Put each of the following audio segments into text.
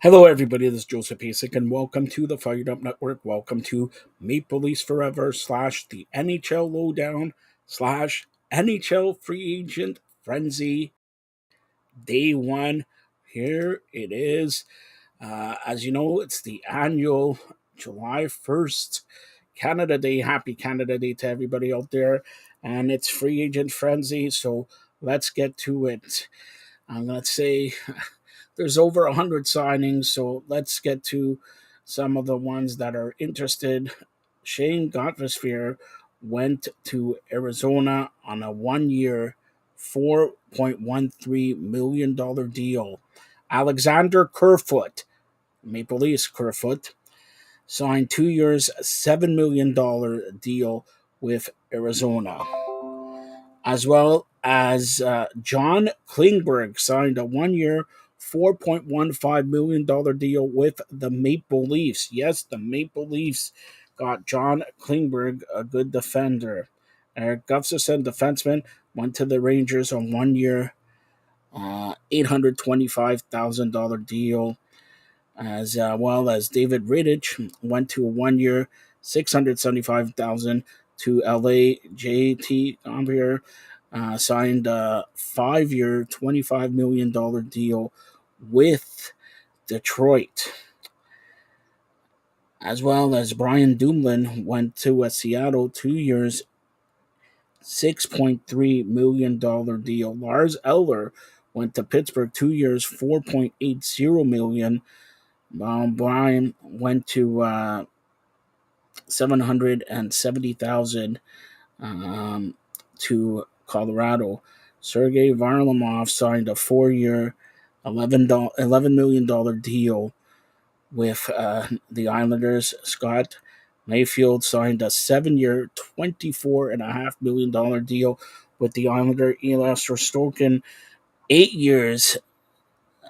Hello, everybody. This is Joseph Pasek, and welcome to the FiredUp Network. Welcome to Maple Leafs Forever / the Nhl Low Down / NHL Free Agent Frenzy Day 1. Here it is. As you know, it's the annual July 1st Canada Day. Happy Canada Day to everybody out there. And it's Free Agent Frenzy, so let's get to it. I'm going to say there's over 100 signings, so let's get to some of the ones that are interested. Shane Gottsville went to Arizona on a 1 year, $4.13 million deal. Alexander Kerfoot, Maple Leafs Kerfoot, signed 2 years, $7 million deal with Arizona, as well as John Klingberg signed a 1 year, $4.15 million deal with the Maple Leafs. Yes, the Maple Leafs got John Klingberg, a good defender. Eric Gustafsson, defenseman, went to the Rangers on 1 year, $825,000 deal, as well as David Rittich went to a 1 year, $675,000 to LA. JT Gombier signed a 5 year, $25 million deal with Detroit, as well as Brian Dumoulin went to a Seattle 2 years, $6.3 million deal. Lars Eller went to Pittsburgh 2 years, $4.80 million. Brian went to 770,000 to Colorado. Sergei Varlamov signed a 4 year, $11 million deal with the Islanders. Scott Mayfield signed a 7 year, $24.5 million deal with the Islander. Elias Rostokin, 8 years,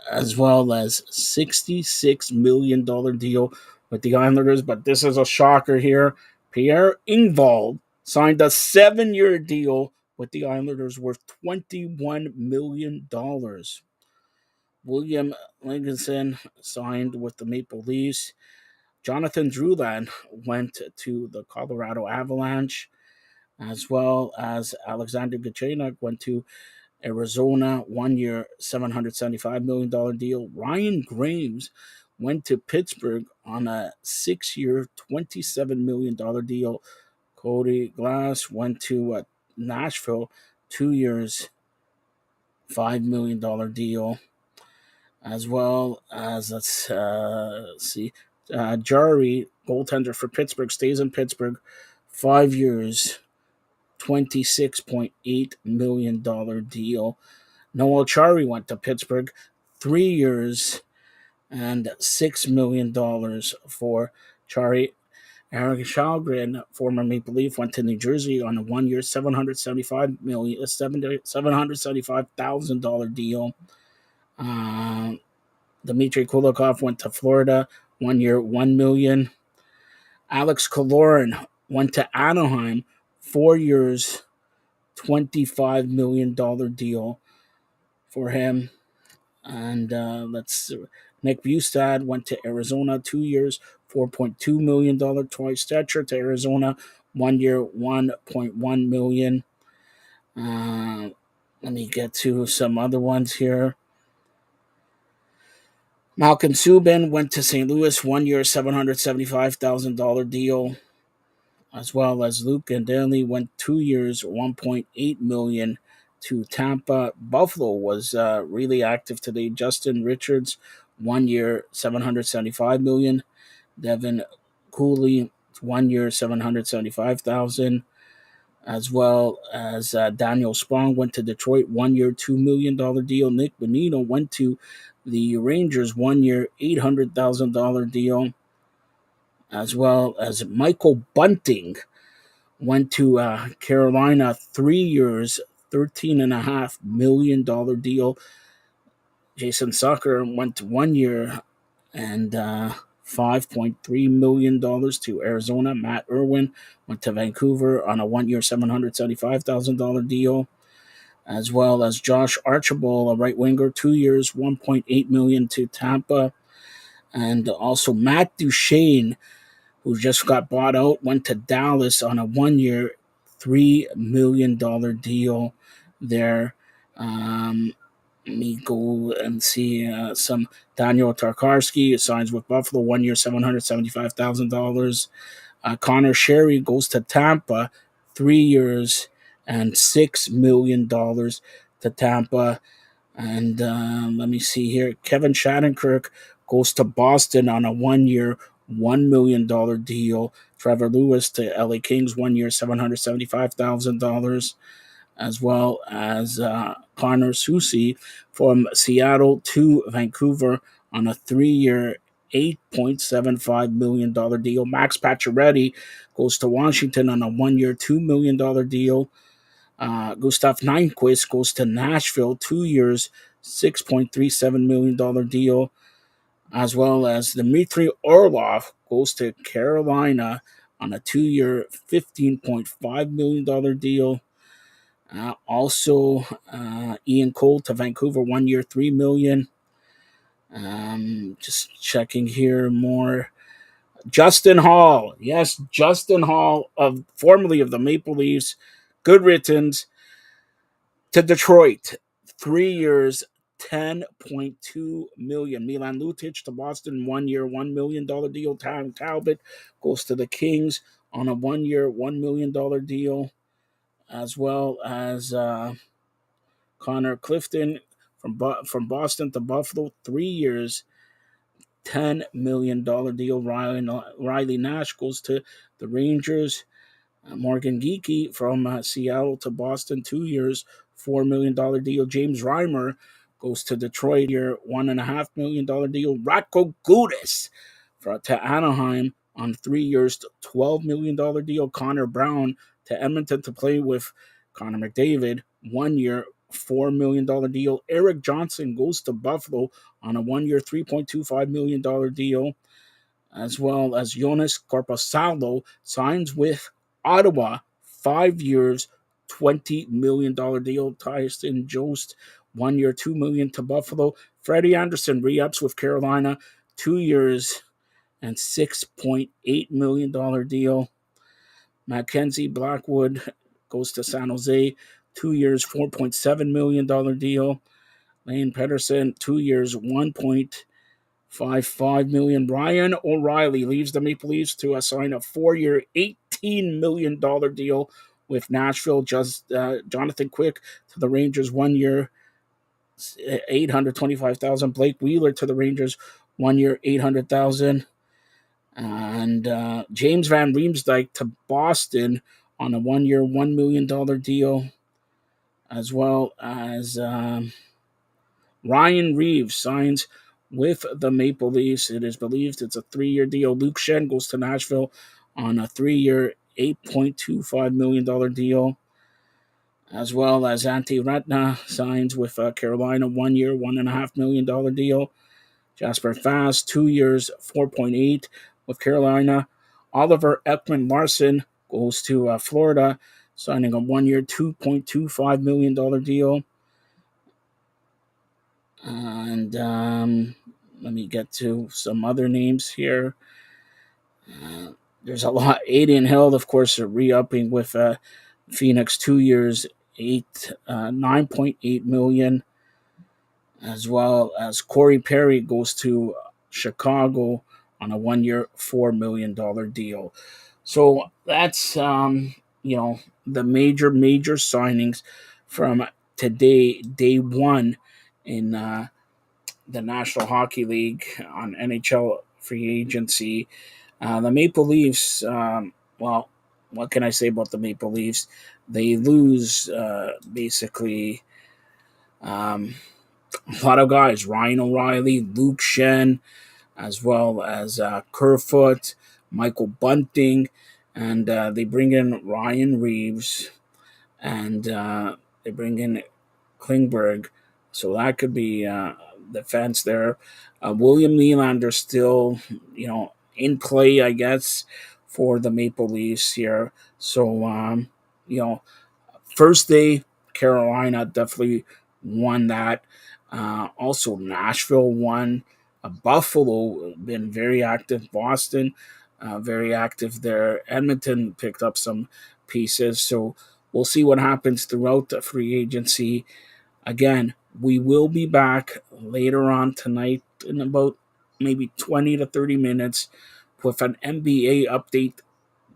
as well as $66 million deal with the Islanders. But this is a shocker here. Pierre Engvall signed a 7 year deal with the Islanders worth $21 million. William Livingston signed with the Maple Leafs. Jonathan Drouin went to the Colorado Avalanche, as well as Alexander Galchenyuk went to Arizona, 1 year, $775 million deal. Ryan Graves went to Pittsburgh on a 6 year, $27 million deal. Cody Glass went to Nashville, 2 years, $5 million deal. As well as, let's see, Jari, goaltender for Pittsburgh, stays in Pittsburgh, 5 years, $26.8 million deal. Noel Chari went to Pittsburgh, 3 years and $6 million for Chari. Eric Shalgren, former Maple Leaf, went to New Jersey on a 1 year, $775,000 deal. Dmitry Kulikov went to Florida, 1 year, $1 million. Alex Kaloran went to Anaheim, 4 years, $25 million deal for him. And Nick Bustad went to Arizona, 2 years, $4.2 million. Troy Stetcher to Arizona, 1 year, $1.1 million. Let me get to some other ones here. Malcolm Subban went to St. Louis, 1 year, $775,000 deal, as well as Luke Gandeli went 2 years, $1.8 million to Tampa. Buffalo was really active today. Justin Richards, 1 year, $775 million. Devin Cooley, 1 year, $775,000. As well as Daniel Sprong went to Detroit, 1 year, $2 million deal. Nick Bonino went to the Rangers, 1 year, $800,000 deal. As well as Michael Bunting went to Carolina, 3 years, $13.5 million deal. Jason Sucker went to 1 year and $5.3 million to Arizona. Matt Irwin went to Vancouver on a 1 year, $775,000 deal. As well as Josh Archibald, a right winger, 2 years, $1.8 million to Tampa. And also Matt Duchene, who just got bought out, went to Dallas on a 1 year, $3 million deal there. Let me go and see some Daniel Tarkarski signs with Buffalo, 1 year, $775,000. Connor Sherry goes to Tampa, 3 years and $6 million to Tampa. And let me see here. Kevin Shattenkirk goes to Boston on a 1 year, $1 million deal. Trevor Lewis to LA Kings, 1 year, $775,000, as well as Connor Susi from Seattle to Vancouver on a 3 year, $8.75 million deal. Max Pacioretty goes to Washington on a 1 year, $2 million deal. Gustav Nyquist goes to Nashville, 2 years, $6.37 million deal, as well as Dmitry Orlov goes to Carolina on a 2 year, $15.5 million deal. Also, Ian Cole to Vancouver, 1 year, $3 million. Just checking here more. Justin Hall, yes, Justin Hall, of formerly of the Maple Leafs, good riddance to Detroit, 3 years, $10.2 million. Milan Lucic to Boston, 1 year, $1 million deal. Tom Talbot goes to the Kings on a 1 year, $1 million deal, as well as Connor Clifton from Boston to Buffalo, 3 years, $10 million deal. Riley Nash goes to the Rangers. Morgan Geeky from Seattle to Boston, 2 years, $4 million deal. James Reimer goes to Detroit, year $1.5 million deal. Ratko Gudis to Anaheim on 3 years, $12 million deal. Connor Brown to Edmonton to play with Connor McDavid, 1 year, $4 million deal. Eric Johnson goes to Buffalo on a 1 year, $3.25 million deal, as well as Jonas Corposalo signs with Ottawa, 5 years, $20 million deal. Tyson Jost, 1 year, $2 million to Buffalo. Freddie Anderson re-ups with Carolina, 2 years and $6.8 million deal. Mackenzie Blackwood goes to San Jose, 2 years, $4.7 million deal. Lane Pedersen, 2 years, $1.55 million. Ryan O'Reilly leaves the Maple Leafs to sign a 4 year, $18 million deal with Nashville. Jonathan Quick to the Rangers, 1 year, $825,000. Blake Wheeler to the Rangers, 1 year, $800,000. And James Van Riemsdyk to Boston on a 1 year, $1 million deal, as well as Ryan Reeves signs with the Maple Leafs. It is believed it's a 3 year deal. Luke Shen goes to Nashville on a 3 year, $8.25 million deal, as well as Antti Ratna signs with Carolina, 1 year, $1.5 million deal. Jasper Fast, 2 years, 4.8 with Carolina. Oliver Ekman Larson goes to Florida, signing a 1 year, $2.25 million deal. And let me get to some other names here. There's a lot. Adrian Hill, of course, re-upping with Phoenix, 2 years, 9.8 million, as well as Corey Perry goes to Chicago on a 1 year, $4 million deal. So that's the major signings from today, day one in the National Hockey League on NHL free agency. The Maple Leafs, well, what can I say about the Maple Leafs? They lose basically a lot of guys. Ryan O'Reilly, Luke Shen, as well as Kerfoot, Michael Bunting, and they bring in Ryan Reeves, and they bring in Klingberg. So that could be defense there. William Nylander still, in play, I guess, for the Maple Leafs here. So, first day, Carolina definitely won that. Also, Nashville won Buffalo been very active. Boston, very active there. Edmonton picked up some pieces. So we'll see what happens throughout the free agency. Again, we will be back later on tonight in about maybe 20 to 30 minutes with an NBA update.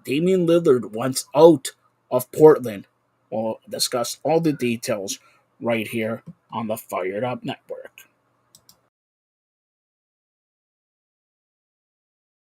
Damian Lillard wants out of Portland. We'll discuss all the details right here on the Fired Up Network.